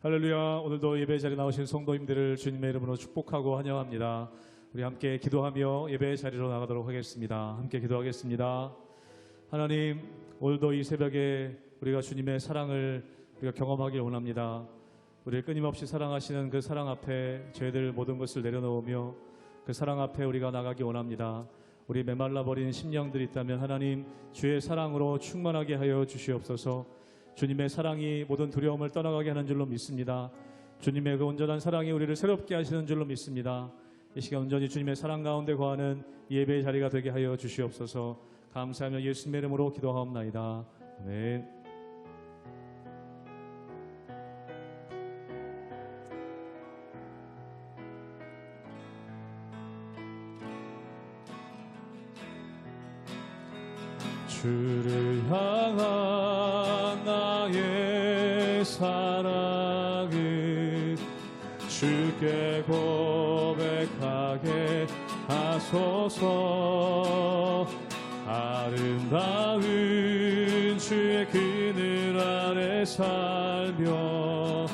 할렐루야. 오늘도 예배 자리에 나오신 성도님들을 주님의 이름으로 축복하고 환영합니다. 우리 함께 기도하며 예배 자리로 나가도록 하겠습니다. 함께 기도하겠습니다. 하나님, 오늘도 이 새벽에 우리가 주님의 사랑을 우리가 경험하길 원합니다. 우리를 끊임없이 사랑하시는 그 사랑 앞에 저희들 모든 것을 내려놓으며 그 사랑 앞에 우리가 나가기 원합니다. 우리 메말라버린 심령들이 있다면 하나님 주의 사랑으로 충만하게 하여 주시옵소서. 주님의 사랑이 모든 두려움을 떠나가게 하는 줄로 믿습니다. 주님의 그 온전한 사랑이 우리를 새롭게 하시는 줄로 믿습니다. 이 시간 온전히 주님의 사랑 가운데 거하는 예배의 자리가 되게 하여 주시옵소서. 감사하며 예수님의 이름으로 기도하옵나이다. 아멘. 주를 향한 나의 사랑은 주께 고백하게 하소서. 아름다운 주의 그늘 아래 살며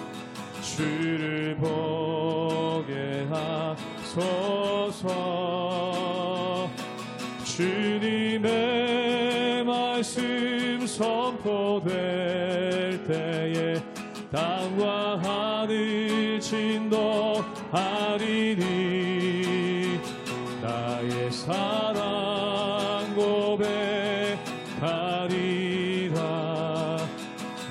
주를 보게 하소서. 주님의 말씀 선포될 때에 땅과 하늘 진동하리니 나의 사랑 고백하리라.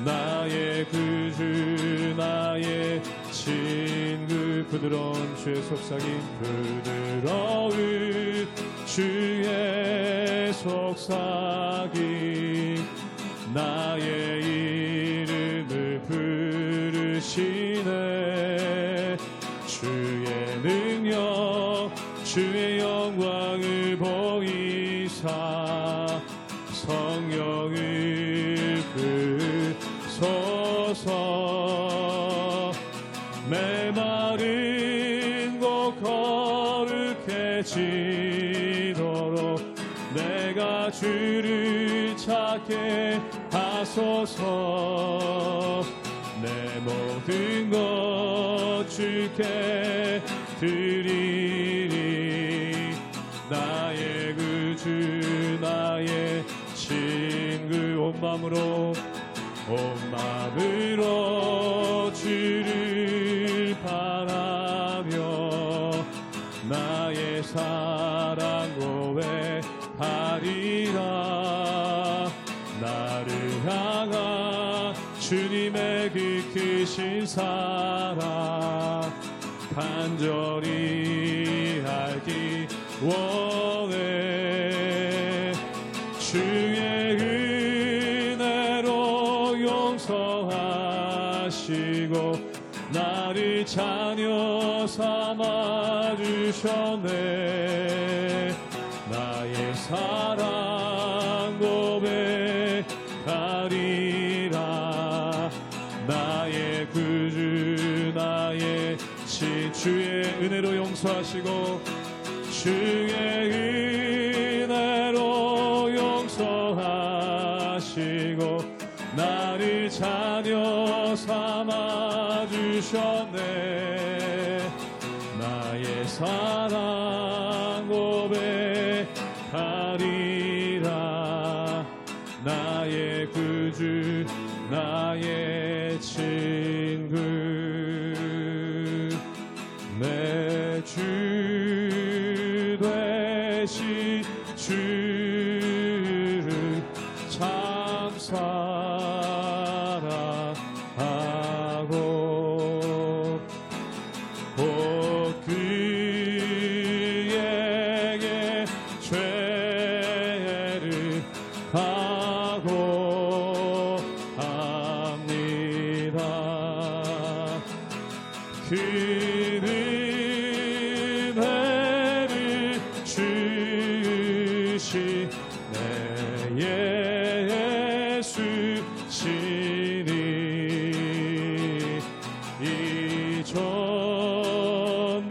나의 구주 나의 친구 부드러운 주의 속삭임 부드러운 주의 속삭임 나의 이름을 부르시네. 주의 능력 주의 영광을 보이사 성령을 부소서. 메마른 곳 거룩해지도록 내가 주를 찾게 하소서. 내 모든 것 주께 드리리. 나의 구주 나의 친구 온 마음으로 주를 바라며 나의 사랑 고백하리라. 나를 향한 주님의 그 크신 사랑 간절히 알기 원해. 주의 은혜로 용서하시고 나를 자녀 삼아 주셨네. 나의 사랑 고백하리라. 나의 구주 나의 신 주의 은혜로 용서하시고 주의 은혜로 용서하시고 나를 자녀 삼아 주셨네. 나의 사랑 고백하리라. 나의 구주 나의 친구 내 주 되신 주를 참 사랑하고 곧 그에게 죄를 각오합니다. 그는 은혜를 주시 내 예수 시니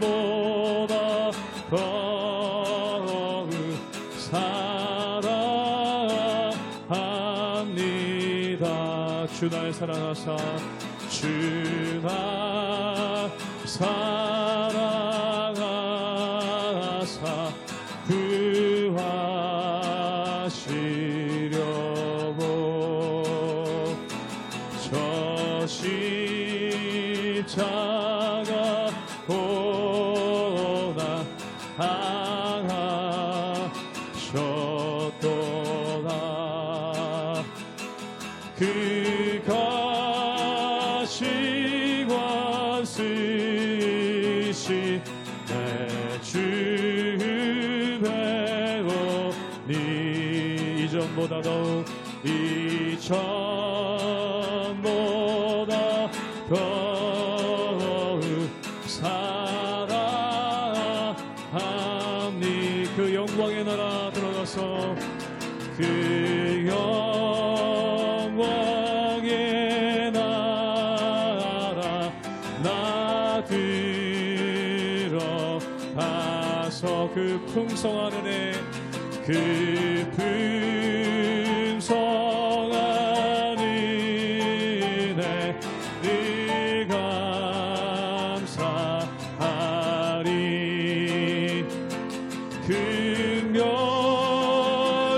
이전보다 더욱 사랑합니다. 주 날 사랑하사 주나 사랑하사 구하시려고 저 십자가 고나 당하셨도다 그 가시관 쓰시 내 주 배우니 이전보다 더욱 이전보다 더욱 사랑하니 그 영광의 나라 들어가서 그 영광의 나라 나 들어가서 그 풍성한 은혜 그 풍성한 은혜 늘 감사하리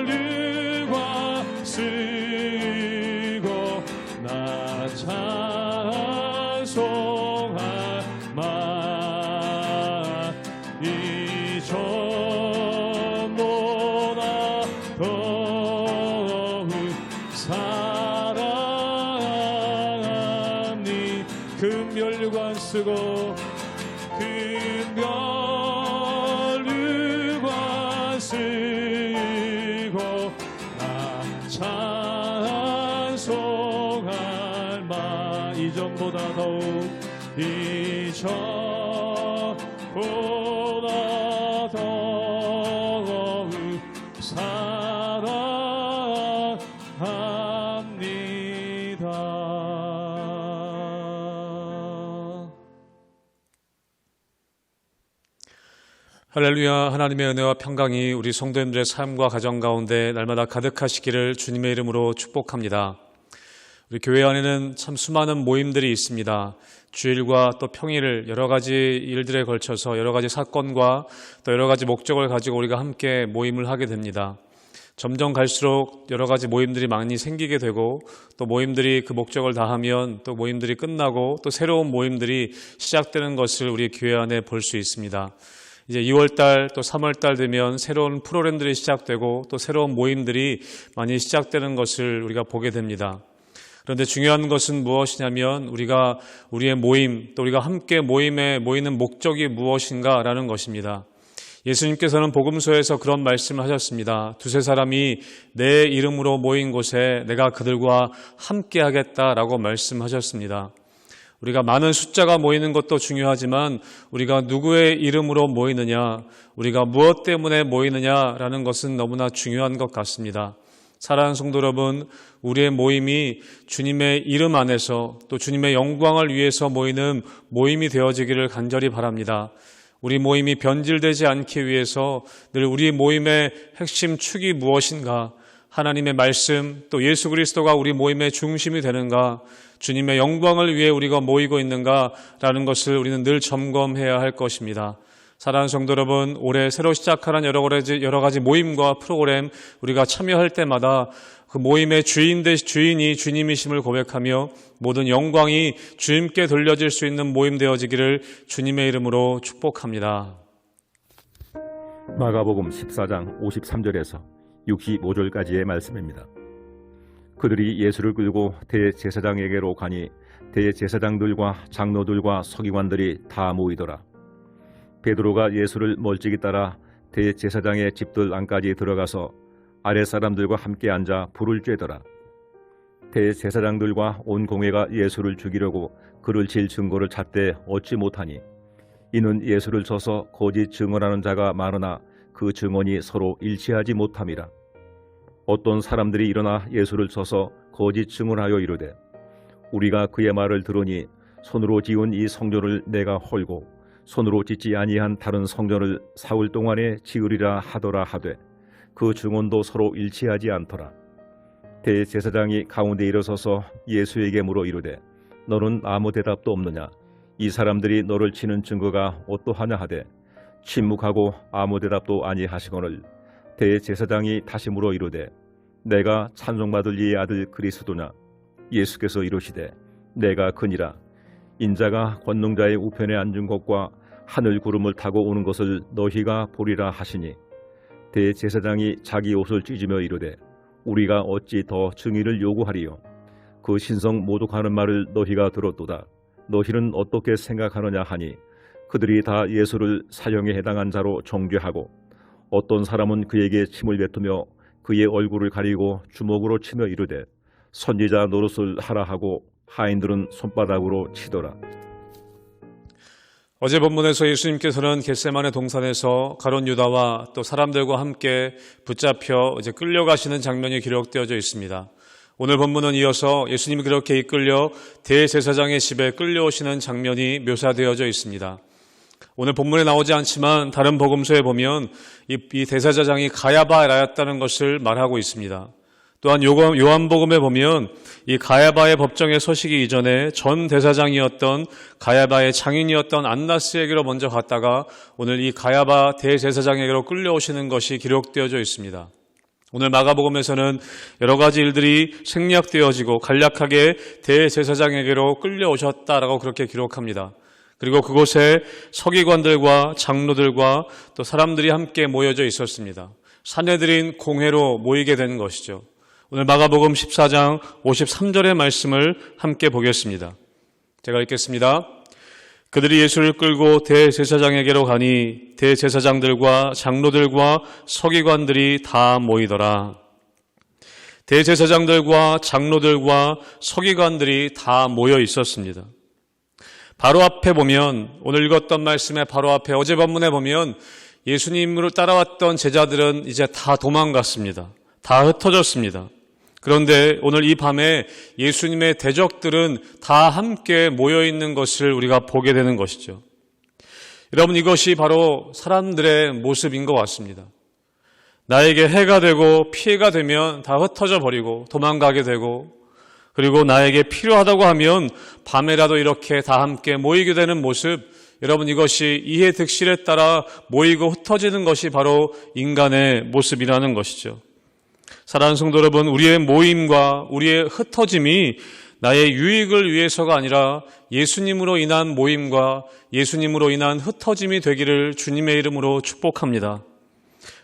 긍휼과 쓰고 나 찬송할 마 이전보다 더욱 사랑하니 긍휼과 쓰고 긍휼과 쓰고 나 찬송할 마 이전보다 더욱 이전보다 더욱 사랑합니다. 할렐루야. 하나님의 은혜와 평강이 우리 성도님들의 삶과 가정 가운데 날마다 가득하시기를 주님의 이름으로 축복합니다. 우리 교회 안에는 참 수많은 모임들이 있습니다. 주일과 또 평일 여러 가지 일들에 걸쳐서 여러 가지 사건과 또 여러 가지 목적을 가지고 우리가 함께 모임을 하게 됩니다. 점점 갈수록 여러 가지 모임들이 많이 생기게 되고 또 모임들이 그 목적을 다하면 또 모임들이 끝나고 또 새로운 모임들이 시작되는 것을 우리 교회 안에 볼 수 있습니다. 이제 2월달 또 3월달 되면 새로운 프로그램들이 시작되고 또 새로운 모임들이 많이 시작되는 것을 우리가 보게 됩니다. 그런데 중요한 것은 무엇이냐면 우리가 우리의 모임 또 우리가 함께 모임에 모이는 목적이 무엇인가라는 것입니다. 예수님께서는 복음서에서 그런 말씀을 하셨습니다. 두세 사람이 내 이름으로 모인 곳에 내가 그들과 함께 하겠다라고 말씀하셨습니다. 우리가 많은 숫자가 모이는 것도 중요하지만 우리가 누구의 이름으로 모이느냐, 우리가 무엇 때문에 모이느냐라는 것은 너무나 중요한 것 같습니다. 사랑하는 성도 여러분, 우리의 모임이 주님의 이름 안에서 또 주님의 영광을 위해서 모이는 모임이 되어지기를 간절히 바랍니다. 우리 모임이 변질되지 않기 위해서 늘 우리 모임의 핵심 축이 무엇인가, 하나님의 말씀 또 예수 그리스도가 우리 모임의 중심이 되는가, 주님의 영광을 위해 우리가 모이고 있는가라는 것을 우리는 늘 점검해야 할 것입니다. 사랑하는 성도 여러분, 올해 새로 시작하는 여러 가지 모임과 프로그램 우리가 참여할 때마다 그 모임의 주인이 주님이심을 고백하며 모든 영광이 주님께 돌려질 수 있는 모임 되어지기를 주님의 이름으로 축복합니다. 마가복음 14장 53절에서 65절까지의 말씀입니다. 그들이 예수를 끌고 대제사장에게로 가니 대제사장들과 장로들과 서기관들이 다 모이더라. 베드로가 예수를 멀찍이 따라 대제사장의 집들 안까지 들어가서 아랫사람들과 함께 앉아 불을 쬐더라. 대제사장들과 온 공회가 예수를 죽이려고 그를 칠 증거를 찾되 얻지 못하니 이는 예수를 쳐서 거짓 증언하는 자가 많으나 그 증언이 서로 일치하지 못함이라. 어떤 사람들이 일어나 예수를 쳐서 거짓 증언하여 이르되 우리가 그의 말을 들으니 손으로 지은 이 성전을 내가 헐고 손으로 짓지 아니한 다른 성전을 사흘 동안에 지으리라 하더라 하되 그 증언도 서로 일치하지 않더라. 대제사장이 가운데 일어서서 예수에게 물어 이르되 너는 아무 대답도 없느냐? 이 사람들이 너를 치는 증거가 어떠하냐 하되 침묵하고 아무 대답도 아니하시거늘 대제사장이 다시 물어 이르되 내가 찬송받을 이의 아들 그리스도냐? 예수께서 이르시되 내가 그니라. 인자가 권능자의 우편에 앉은 것과 하늘 구름을 타고 오는 것을 너희가 보리라 하시니 대제사장이 자기 옷을 찢으며 이르되 우리가 어찌 더 증인을 요구하리요? 그 신성 모독하는 말을 너희가 들었도다. 너희는 어떻게 생각하느냐 하니 그들이 다 예수를 사형에 해당한 자로 정죄하고 어떤 사람은 그에게 침을 뱉으며 그의 얼굴을 가리고 주먹으로 치며 이르되 선지자 노릇을 하라 하고 하인들은 손바닥으로 치더라. 어제 본문에서 예수님께서는 겟세마네 동산에서 가룟 유다와 또 사람들과 함께 붙잡혀 이제 끌려가시는 장면이 기록되어져 있습니다. 오늘 본문은 이어서 예수님이 그렇게 이끌려 대제사장의 집에 끌려오시는 장면이 묘사되어져 있습니다. 오늘 본문에 나오지 않지만 다른 복음서에 보면 이 대제사장이 가야바라였다는 것을 말하고 있습니다. 또한 요한복음에 보면 이 가야바의 법정에 서시기 이전에 전 대사장이었던 가야바의 장인이었던 안나스에게로 먼저 갔다가 오늘 이 가야바 대제사장에게로 끌려오시는 것이 기록되어져 있습니다. 오늘 마가복음에서는 여러 가지 일들이 생략되어지고 간략하게 대제사장에게로 끌려오셨다라고 그렇게 기록합니다. 그리고 그곳에 서기관들과 장로들과 또 사람들이 함께 모여져 있었습니다. 산헤드린 공회로 모이게 된 것이죠. 오늘 마가복음 14장 53절의 말씀을 함께 보겠습니다. 제가 읽겠습니다. 그들이 예수를 끌고 대제사장에게로 가니 대제사장들과 장로들과 서기관들이 다 모이더라. 대제사장들과 장로들과 서기관들이 다 모여 있었습니다. 바로 앞에 보면 오늘 읽었던 말씀의 바로 앞에 어제 본문에 보면 예수님으로 따라왔던 제자들은 이제 다 도망갔습니다. 다 흩어졌습니다. 그런데 오늘 이 밤에 예수님의 대적들은 다 함께 모여있는 것을 우리가 보게 되는 것이죠. 여러분, 이것이 바로 사람들의 모습인 것 같습니다. 나에게 해가 되고 피해가 되면 다 흩어져 버리고 도망가게 되고 그리고 나에게 필요하다고 하면 밤에라도 이렇게 다 함께 모이게 되는 모습, 여러분 이것이 이해 득실에 따라 모이고 흩어지는 것이 바로 인간의 모습이라는 것이죠. 사랑하는 성도 여러분, 우리의 모임과 우리의 흩어짐이 나의 유익을 위해서가 아니라 예수님으로 인한 모임과 예수님으로 인한 흩어짐이 되기를 주님의 이름으로 축복합니다.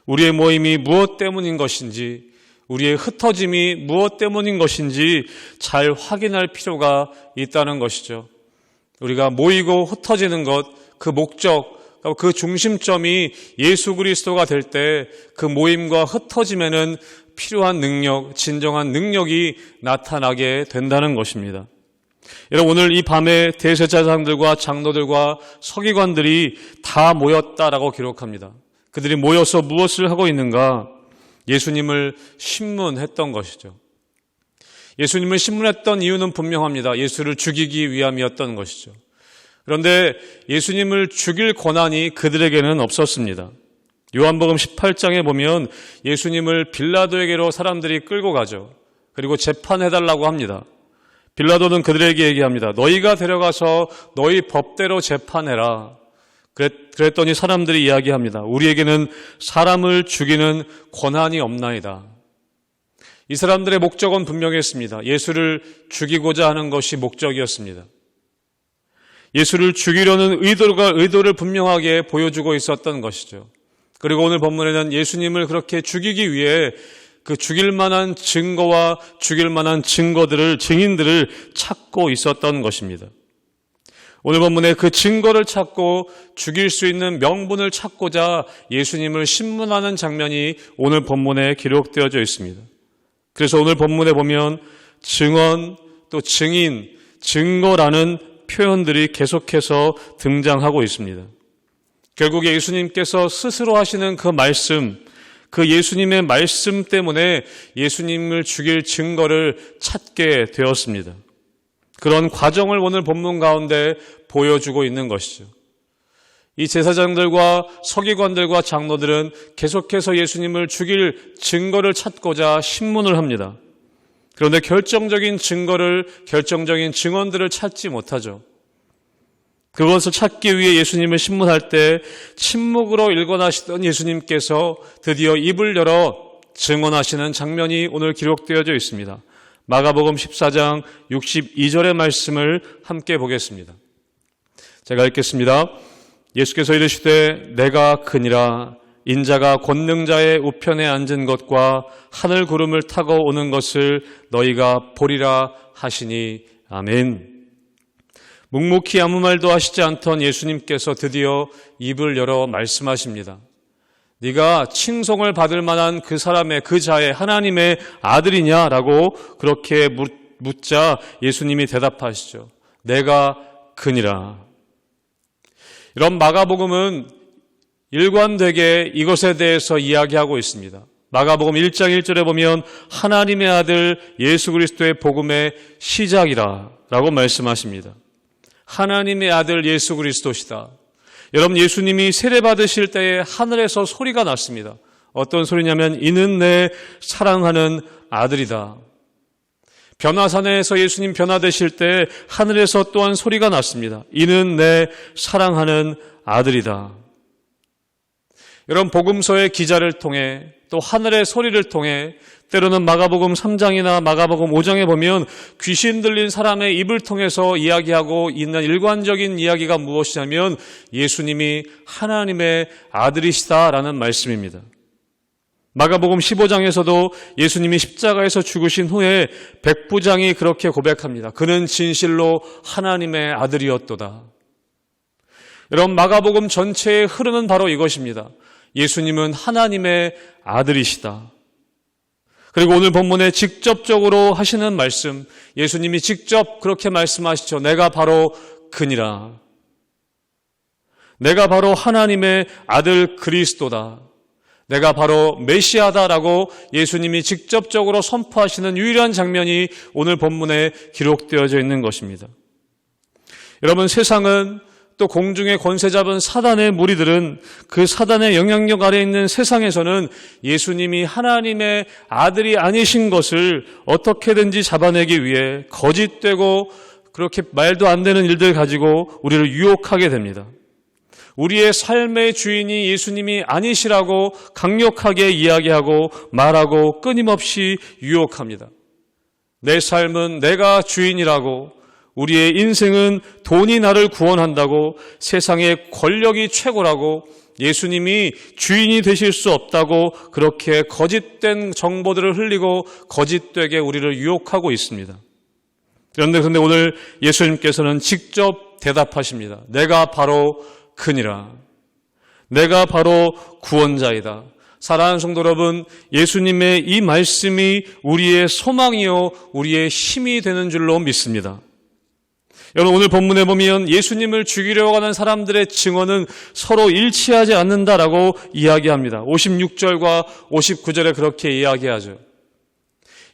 우리의 모임이 무엇 때문인 것인지, 우리의 흩어짐이 무엇 때문인 것인지 잘 확인할 필요가 있다는 것이죠. 우리가 모이고 흩어지는 것, 그 목적, 그 중심점이 예수 그리스도가 될 때 그 모임과 흩어짐에는 필요한 능력, 진정한 능력이 나타나게 된다는 것입니다. 여러분, 오늘 이 밤에 대제사장들과 장로들과 서기관들이 다 모였다라고 기록합니다. 그들이 모여서 무엇을 하고 있는가? 예수님을 신문했던 것이죠. 예수님을 신문했던 이유는 분명합니다. 예수를 죽이기 위함이었던 것이죠. 그런데 예수님을 죽일 권한이 그들에게는 없었습니다. 요한복음 18장에 보면 예수님을 빌라도에게로 사람들이 끌고 가죠. 그리고 재판해달라고 합니다. 빌라도는 그들에게 얘기합니다. 너희가 데려가서 너희 법대로 재판해라. 그랬더니 사람들이 이야기합니다. 우리에게는 사람을 죽이는 권한이 없나이다. 이 사람들의 목적은 분명했습니다. 예수를 죽이고자 하는 것이 목적이었습니다. 예수를 죽이려는 의도를 분명하게 보여주고 있었던 것이죠. 그리고 오늘 본문에는 예수님을 그렇게 죽이기 위해 그 죽일 만한 증거와 죽일 만한 증인들을 찾고 있었던 것입니다. 오늘 본문에 그 증거를 찾고 죽일 수 있는 명분을 찾고자 예수님을 신문하는 장면이 오늘 본문에 기록되어져 있습니다. 그래서 오늘 본문에 보면 증언, 또 증인, 증거라는 표현들이 계속해서 등장하고 있습니다. 결국에 예수님께서 스스로 하시는 그 말씀, 그 예수님의 말씀 때문에 예수님을 죽일 증거를 찾게 되었습니다. 그런 과정을 오늘 본문 가운데 보여주고 있는 것이죠. 이 제사장들과 서기관들과 장로들은 계속해서 예수님을 죽일 증거를 찾고자 신문을 합니다. 그런데 결정적인 증언들을 찾지 못하죠. 그것을 찾기 위해 예수님을 신문할 때 침묵으로 일관하시던 예수님께서 드디어 입을 열어 증언하시는 장면이 오늘 기록되어져 있습니다. 마가복음 14장 62절의 말씀을 함께 보겠습니다. 제가 읽겠습니다. 예수께서 이르시되 내가 크니라 인자가 권능자의 우편에 앉은 것과 하늘 구름을 타고 오는 것을 너희가 보리라 하시니 아멘. 묵묵히 아무 말도 하시지 않던 예수님께서 드디어 입을 열어 말씀하십니다. 네가 칭송을 받을 만한 그 사람의 그 자의 하나님의 아들이냐라고 그렇게 묻자 예수님이 대답하시죠. 내가 그니라. 이런 마가복음은 일관되게 이것에 대해서 이야기하고 있습니다. 마가복음 1장 1절에 보면 하나님의 아들 예수 그리스도의 복음의 시작이라 라고 말씀하십니다. 하나님의 아들 예수 그리스도시다. 여러분, 예수님이 세례받으실 때에 하늘에서 소리가 났습니다. 어떤 소리냐면 이는 내 사랑하는 아들이다. 변화산에서 예수님 변화되실 때 하늘에서 또한 소리가 났습니다. 이는 내 사랑하는 아들이다. 여러분, 복음서의 기자를 통해 또 하늘의 소리를 통해 때로는 마가복음 3장이나 마가복음 5장에 보면 귀신 들린 사람의 입을 통해서 이야기하고 있는 일관적인 이야기가 무엇이냐면 예수님이 하나님의 아들이시다라는 말씀입니다. 마가복음 15장에서도 예수님이 십자가에서 죽으신 후에 백부장이 그렇게 고백합니다. 그는 진실로 하나님의 아들이었도다. 여러분, 마가복음 전체에 흐르는 바로 이것입니다. 예수님은 하나님의 아들이시다. 그리고 오늘 본문에 직접적으로 하시는 말씀, 예수님이 직접 그렇게 말씀하시죠. 내가 바로 그니라. 내가 바로 하나님의 아들 그리스도다. 내가 바로 메시아다라고 예수님이 직접적으로 선포하시는 유일한 장면이 오늘 본문에 기록되어져 있는 것입니다. 여러분, 세상은 또 공중의 권세 잡은 사단의 무리들은 그 사단의 영향력 아래에 있는 세상에서는 예수님이 하나님의 아들이 아니신 것을 어떻게든지 잡아내기 위해 거짓되고 그렇게 말도 안 되는 일들 가지고 우리를 유혹하게 됩니다. 우리의 삶의 주인이 예수님이 아니시라고 강력하게 이야기하고 말하고 끊임없이 유혹합니다. 내 삶은 내가 주인이라고, 우리의 인생은 돈이 나를 구원한다고, 세상의 권력이 최고라고, 예수님이 주인이 되실 수 없다고 그렇게 거짓된 정보들을 흘리고 거짓되게 우리를 유혹하고 있습니다. 그런데 오늘 예수님께서는 직접 대답하십니다. 내가 바로 그니라. 내가 바로 구원자이다. 사랑하는 성도 여러분, 예수님의 이 말씀이 우리의 소망이요 우리의 힘이 되는 줄로 믿습니다. 여러분, 오늘 본문에 보면 예수님을 죽이려고 하는 사람들의 증언은 서로 일치하지 않는다라고 이야기합니다. 56절과 59절에 그렇게 이야기하죠.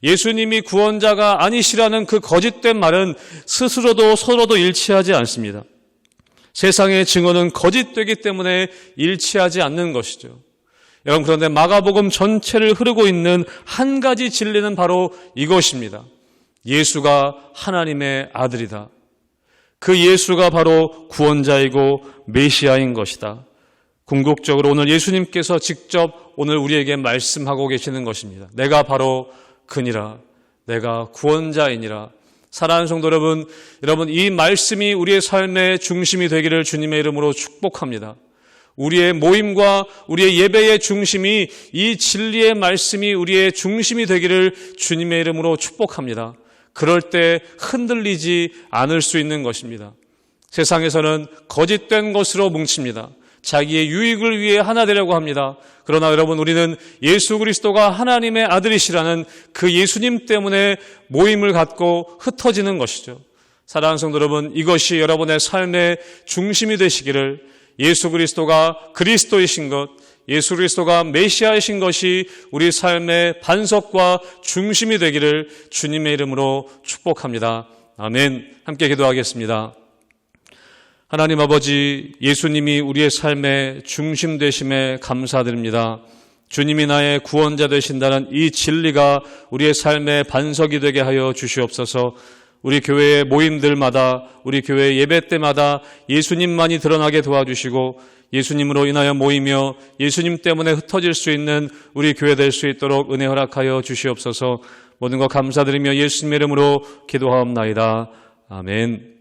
예수님이 구원자가 아니시라는 그 거짓된 말은 스스로도 서로도 일치하지 않습니다. 세상의 증언은 거짓되기 때문에 일치하지 않는 것이죠. 여러분, 그런데 마가복음 전체를 흐르고 있는 한 가지 진리는 바로 이것입니다. 예수가 하나님의 아들이다. 그 예수가 바로 구원자이고 메시아인 것이다. 궁극적으로 오늘 예수님께서 직접 오늘 우리에게 말씀하고 계시는 것입니다. 내가 바로 그니라. 내가 구원자이니라. 사랑하는 성도 여러분, 이 말씀이 우리의 삶의 중심이 되기를 주님의 이름으로 축복합니다. 우리의 모임과 우리의 예배의 중심이 이 진리의 말씀이 우리의 중심이 되기를 주님의 이름으로 축복합니다. 그럴 때 흔들리지 않을 수 있는 것입니다. 세상에서는 거짓된 것으로 뭉칩니다. 자기의 유익을 위해 하나 되려고 합니다. 그러나 여러분, 우리는 예수 그리스도가 하나님의 아들이시라는 그 예수님 때문에 모임을 갖고 흩어지는 것이죠. 사랑하는 성도 여러분, 이것이 여러분의 삶의 중심이 되시기를, 예수 그리스도가 그리스도이신 것, 예수 그리스도가 메시아이신 것이 우리 삶의 반석과 중심이 되기를 주님의 이름으로 축복합니다. 아멘. 함께 기도하겠습니다. 하나님 아버지, 예수님이 우리의 삶의 중심 되심에 감사드립니다. 주님이 나의 구원자 되신다는 이 진리가 우리의 삶의 반석이 되게 하여 주시옵소서. 우리 교회의 모임들마다, 우리 교회 예배 때마다 예수님만이 드러나게 도와주시고 예수님으로 인하여 모이며 예수님 때문에 흩어질 수 있는 우리 교회 될 수 있도록 은혜 허락하여 주시옵소서. 모든 것 감사드리며 예수님의 이름으로 기도하옵나이다. 아멘.